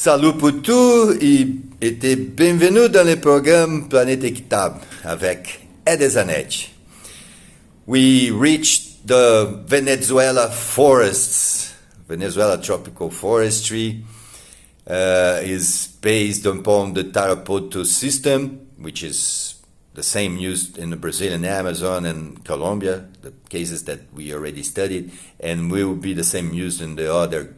Salut pour tous et bienvenue dans le programme Planète Équitable avec Ed Zanetti. We reached the Venezuela forests. Venezuela tropical forestry is based upon the Tarapoto system, which is the same used in the Brazilian Amazon and Colombia, the cases that we already studied, and will be the same used in the other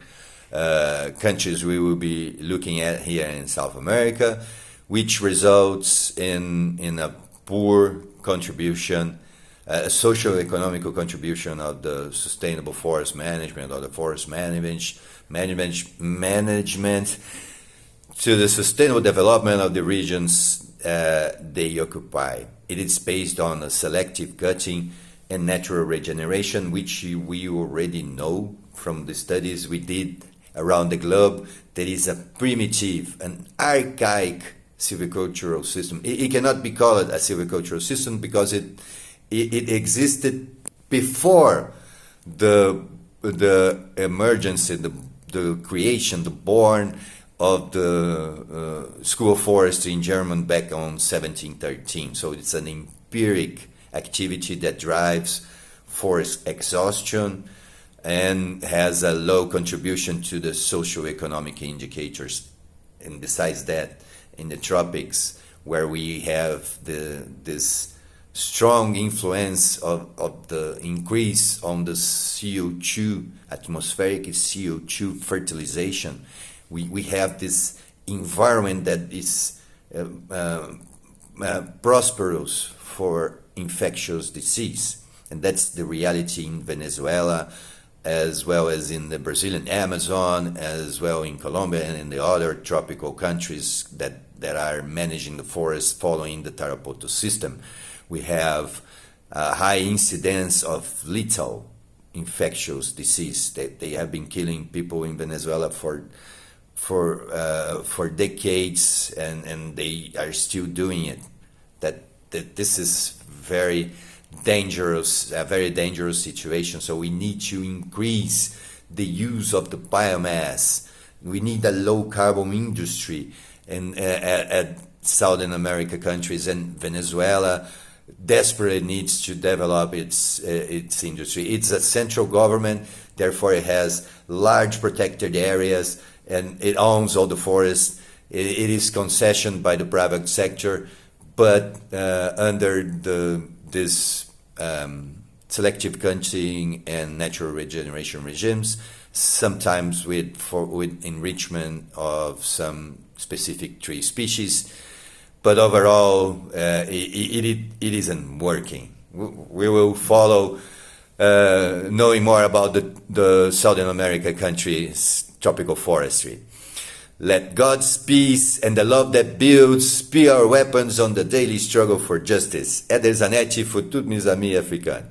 countries we will be looking at here in South America, which results in a poor contribution, a socio-economical contribution of the sustainable forest management or the forest management to the sustainable development of the regions they occupy. It is based on a selective cutting and natural regeneration, which we already know from the studies we did around the globe. There is a primitive, an archaic silvicultural system. It cannot be called a silvicultural system because it existed before the emergence, the creation, the born of the School of Forestry in Germany back on 1713. So it's an empiric activity that drives forest exhaustion and has a low contribution to the socio-economic indicators. And besides that, in the tropics, where we have this strong influence of the increase on the CO2, atmospheric CO2 fertilization, we have this environment that is prosperous for infectious disease. And that's the reality in Venezuela, as well as in the Brazilian Amazon, as well in Colombia and in the other tropical countries that are managing the forest following the Tarapoto system. We have a high incidence of lethal infectious disease. They have been killing people in Venezuela for decades, and they are still doing it. That this is very dangerous, a very dangerous situation. So we need to increase the use of the biomass. We need a low carbon industry at Southern America countries, and Venezuela desperately needs to develop its industry. It's a central government, therefore it has large protected areas, and it owns all the forests. It is concessioned by the private sector, but under this selective cutting and natural regeneration regimes, sometimes with enrichment of some specific tree species, but overall it isn't working. We will follow knowing more about the Southern America countries' tropical forestry. Let God's peace and the love that builds be our weapons on the daily struggle for justice. Ed Zanetti, pour tous mes amis africains.